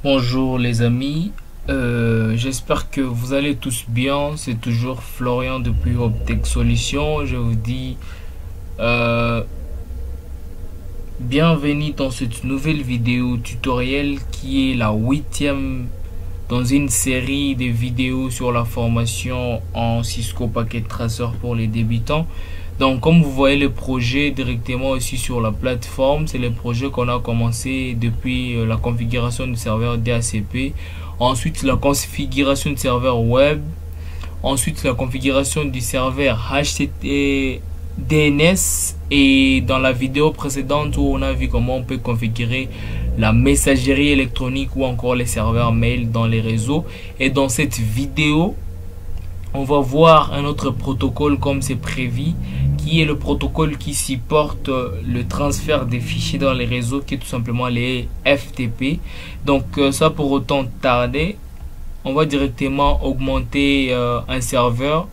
Bonjour les amis, j'espère que vous allez tous bien. C'est toujours Florian depuis Optech Solutions. Je vous dis euh, bienvenue dans cette nouvelle vidéo tutoriel qui est la 8e dans une série de vidéos sur la formation en Cisco Packet Tracer pour les débutants. Donc comme vous voyez le projet directement aussi sur la plateforme, c'est le projet qu'on a commencé depuis la configuration du serveur DHCP, ensuite la configuration du serveur web, ensuite la configuration du serveur HTTP DNS, et dans la vidéo précédente où on a vu comment on peut configurer la messagerie électronique ou encore les serveurs mail dans les réseaux. Et dans cette vidéo on va voir un autre protocole comme c'est prévu, qui est le protocole qui supporte le transfert des fichiers dans les réseaux, qui est tout simplement les FTP. Donc ça, pour autant tarder, on va directement augmenter un serveur.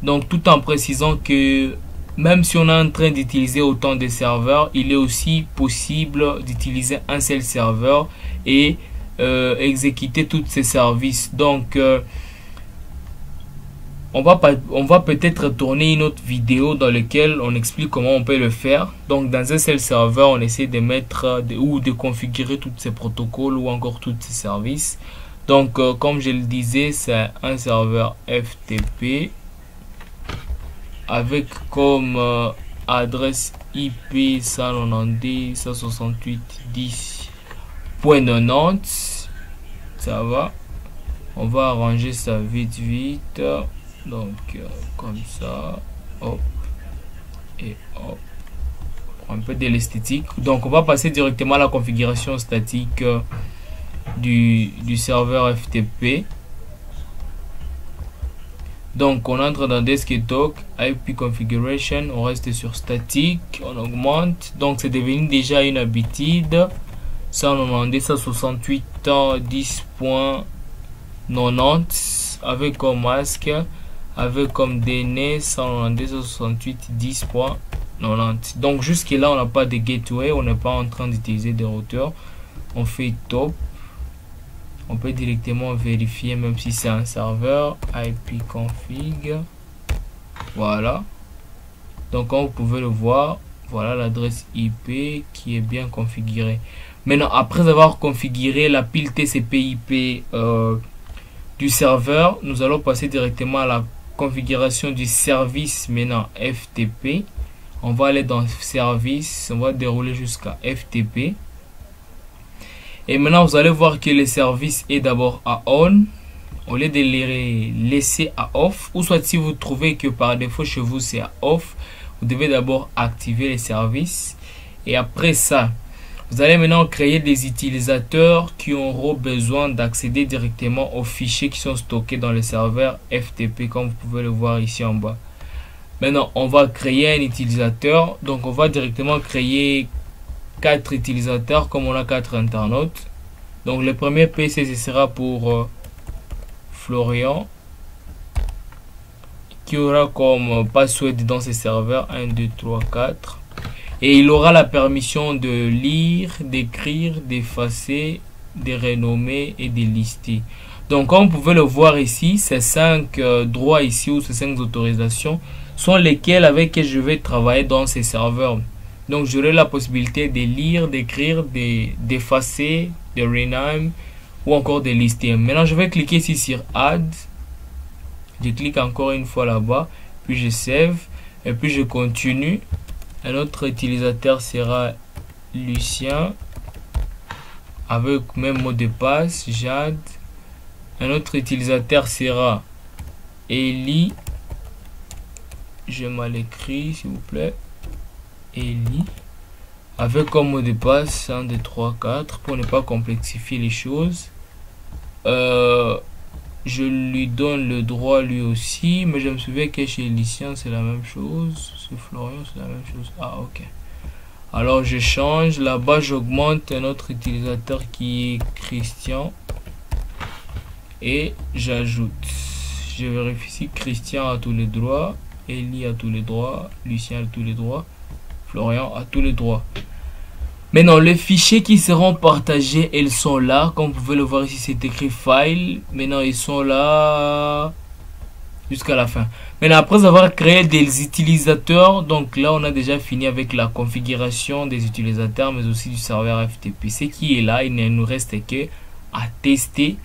Donc tout en précisant que même si on est en train d'utiliser autant de serveurs, il est aussi possible d'utiliser un seul serveur et exécuter tous ces services. Donc on va peut-être tourner une autre vidéo dans laquelle on explique comment on peut le faire. Donc dans un seul serveur, on essaie de mettre ou de configurer tous ces protocoles ou encore tous ces services. Donc comme je le disais, c'est un serveur FTP avec comme adresse IP 192.168.10.90. Ça va, on va arranger ça vite. Donc comme ça, hop et hop, un peu de l'esthétique. Donc on va passer directement à la configuration statique du serveur FTP. Donc on entre dans Desktop, IP Configuration, on reste sur statique, on augmente. Donc c'est devenu déjà une habitude. 192.168.10.90 avec comme masque, avec comme DNS 192.168.10.90. Donc jusque là on n'a pas de gateway, on n'est pas en train d'utiliser des routeurs. On fait top, on peut directement vérifier même si c'est un serveur. IP config, voilà. Donc comme vous pouvez le voir, voilà l'adresse IP qui est bien configurée. Maintenant, après avoir configuré la pile TCP/IP du serveur, nous allons passer directement à la configuration du service maintenant FTP. On va aller dans service, on va dérouler jusqu'à FTP. Et maintenant, vous allez voir que le service est d'abord à on, au lieu de les laisser à off, ou soit si vous trouvez que par défaut chez vous c'est à off, vous devez d'abord activer les services. Et après ça, vous allez maintenant créer des utilisateurs qui auront besoin d'accéder directement aux fichiers qui sont stockés dans le serveur FTP, comme vous pouvez le voir ici en bas. Maintenant, on va créer un utilisateur. Donc, on va directement créer 4 utilisateurs comme on a 4 internautes. Donc, le premier PC, ce sera pour Florian, qui aura comme password dans ce serveur 1, 2, 3, 4. Et il aura la permission de lire, d'écrire, d'effacer, de renommer et de lister. Donc comme vous pouvez le voir ici, ces 5 droits ici ou ces 5 autorisations sont lesquels avec que je vais travailler dans ces serveurs. Donc j'aurai la possibilité de lire, d'écrire, d'effacer, de rename ou encore de lister. Maintenant je vais cliquer ici sur Add. Je clique encore une fois là-bas, puis je save et puis je continue. Un autre utilisateur sera Lucien avec même mot de passe Jade. Un autre utilisateur sera Eli. J'ai mal écrit s'il vous plaît. Eli avec comme mot de passe 1, 2, 3, 4 pour ne pas complexifier les choses. Je lui donne le droit lui aussi, mais je me souviens que chez Lucien c'est la même chose, chez Florian c'est la même chose. Ah ok, alors je change là-bas, j'augmente un autre utilisateur qui est Christian et j'ajoute, je vérifie si Christian a tous les droits, Eli a tous les droits, Lucien a tous les droits, Florian a tous les droits. Maintenant, les fichiers qui seront partagés, ils sont là. Comme vous pouvez le voir ici, c'est écrit file. Maintenant, ils sont là jusqu'à la fin. Maintenant, après avoir créé des utilisateurs, donc là, on a déjà fini avec la configuration des utilisateurs, mais aussi du serveur FTP. Ce qui est là, il ne nous reste que à tester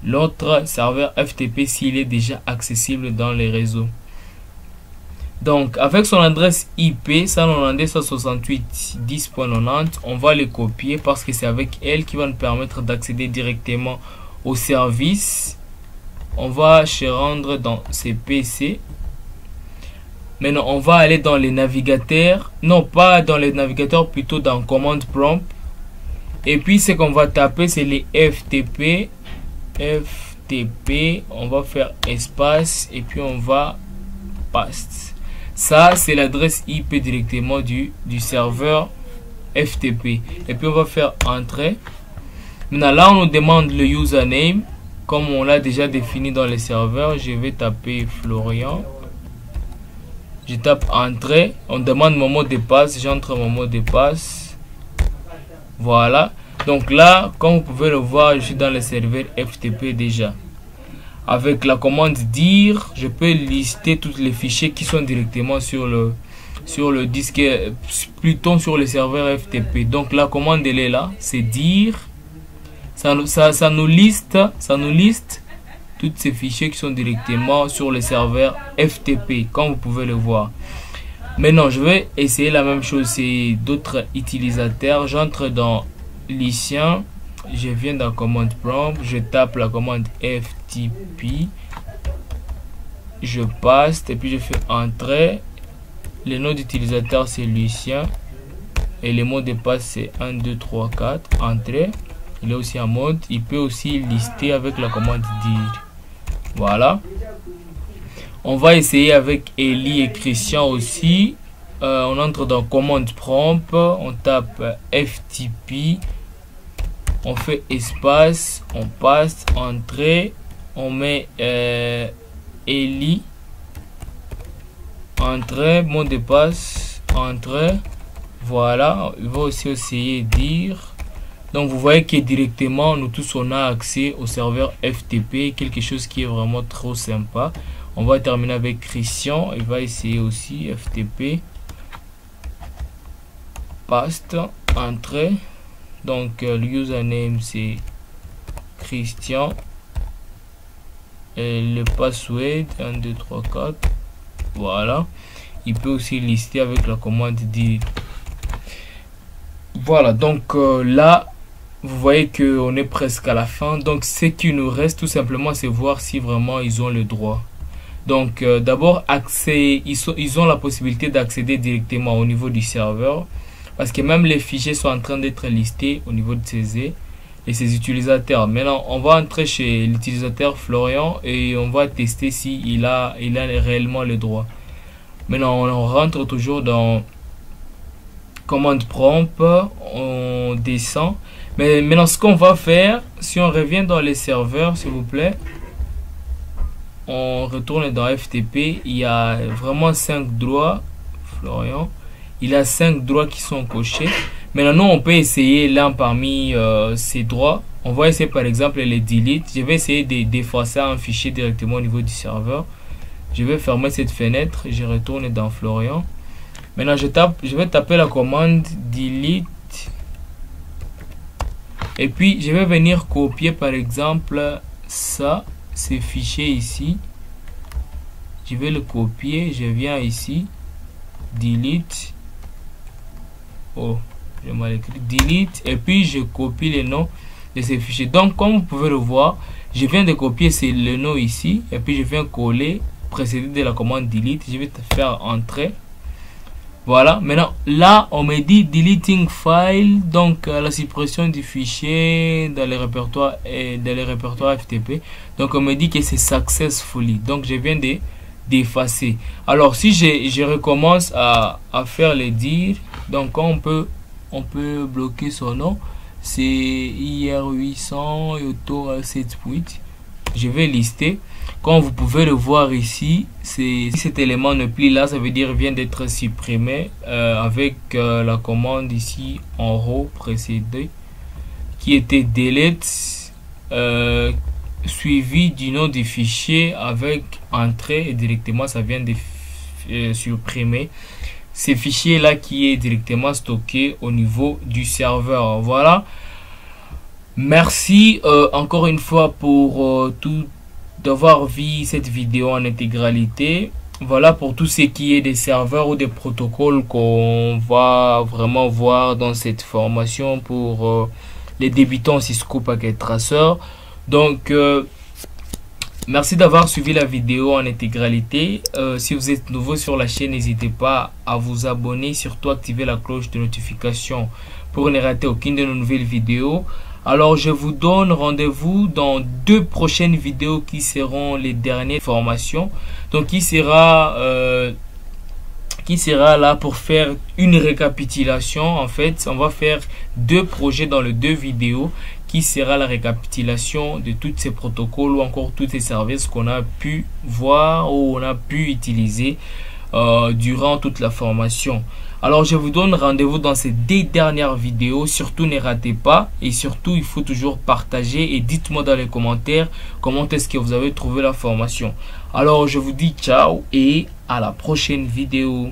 l'autre serveur FTP s'il est déjà accessible dans les réseaux. Donc, avec son adresse IP 192.168.10.90, on va les copier parce que c'est avec elle qui va nous permettre d'accéder directement au service. On va se rendre dans ces PC. Maintenant, on va aller dans les navigateurs. Non, pas dans les navigateurs, plutôt dans command prompt. Et puis, ce qu'on va taper, c'est les FTP. FTP. On va faire espace. Et puis, on va paste. Ça, c'est l'adresse IP directement du serveur FTP. Et puis, on va faire entrée. Maintenant, là, on nous demande le username. Comme on l'a déjà défini dans les serveurs, je vais taper Florian. Je tape entrée. On demande mon mot de passe. J'entre mon mot de passe. Voilà. Donc là, comme vous pouvez le voir, je suis dans le serveur FTP déjà. Avec la commande dire, je peux lister tous les fichiers qui sont directement sur le disque, plutôt sur le serveur FTP. Donc la commande elle est là, c'est dire. Ça nous liste tous ces fichiers qui sont directement sur le serveur FTP, comme vous pouvez le voir. Maintenant, je vais essayer la même chose, c'est d'autres utilisateurs. J'entre dans Lucien. Je viens dans commande prompt, je tape la commande FTP, je passe et puis je fais entrée. Le nom d'utilisateur c'est Lucien et le mot de passe c'est 1 2 3 4. Entrée. Il est aussi en mode, il peut aussi lister avec la commande dire. Voilà. On va essayer avec Eli et Christian aussi. On entre dans commande prompt, on tape FTP. On fait espace, on passe, entrée, on met Eli, entrée, mot de passe, entrée, voilà, il va aussi essayer dire. Donc vous voyez que directement nous tous on a accès au serveur FTP, quelque chose qui est vraiment trop sympa. On va terminer avec Christian, il va essayer aussi FTP, paste, entrée. Donc le username c'est Christian et le password 1 2 3 4. Voilà, il peut aussi lister avec la commande dire. Voilà, donc là vous voyez que on est presque à la fin. Donc ce qui nous reste tout simplement c'est voir si vraiment ils ont le droit. Donc d'abord accès, ils ont la possibilité d'accéder directement au niveau du serveur. Parce que même les fichiers sont en train d'être listés au niveau de ses utilisateurs. Maintenant, on va entrer chez l'utilisateur Florian et on va tester si il a réellement le droit. Maintenant, on rentre toujours dans commande prompt, on descend. Mais maintenant, ce qu'on va faire, si on revient dans les serveurs, s'il vous plaît, on retourne dans FTP. Il y a vraiment 5 droits, Florian. Il a 5 droits qui sont cochés. Maintenant, nous, on peut essayer l'un parmi ces droits. On va essayer par exemple les delete. Je vais essayer d'effacer un fichier directement au niveau du serveur. Je vais fermer cette fenêtre. Je retourne dans Florian. Maintenant, je vais taper la commande delete. Et puis, je vais venir copier par exemple ces fichiers ici. Je vais le copier. Je viens ici. Delete. Oh, j'ai mal écrit. Delete. Et puis, je copie les noms de ces fichiers. Donc, comme vous pouvez le voir, je viens de copier le nom ici. Et puis, je viens coller, précédé de la commande delete. Je vais faire entrer. Voilà. Maintenant, là, on me dit deleting file. Donc, la suppression du fichier dans les répertoires FTP. Donc, on me dit que c'est successfully. Donc, je viens d'effacer. Alors, si je recommence à faire les dire, donc on peut bloquer son nom. C'est IR800 et auto 7.8. Je vais lister. Comme vous pouvez le voir ici, si cet élément ne plie là, ça veut dire vient d'être supprimé avec la commande ici en haut précédée qui était delete suivi du nom du fichier avec entrée, et directement ça vient de supprimer ces fichiers là qui est directement stocké au niveau du serveur. Voilà, merci encore une fois pour tout d'avoir vu cette vidéo en intégralité. Voilà pour tout ce qui est des serveurs ou des protocoles qu'on va vraiment voir dans cette formation pour les débutants Cisco Packet Tracer. Donc merci d'avoir suivi la vidéo en intégralité. Si vous êtes nouveau sur la chaîne, n'hésitez pas à vous abonner, surtout activer la cloche de notification pour ne rater aucune de nos nouvelles vidéos. Alors je vous donne rendez-vous dans 2 prochaines vidéos qui seront les dernières formations. Donc qui sera là pour faire une récapitulation. En fait, on va faire 2 projets dans les 2 vidéos qui sera la récapitulation de tous ces protocoles ou encore tous ces services qu'on a pu voir ou on a pu utiliser durant toute la formation. Alors je vous donne rendez-vous dans ces 2 dernières vidéos. Surtout ne ratez pas, et surtout il faut toujours partager et dites-moi dans les commentaires comment est-ce que vous avez trouvé la formation. Alors je vous dis ciao et à la prochaine vidéo.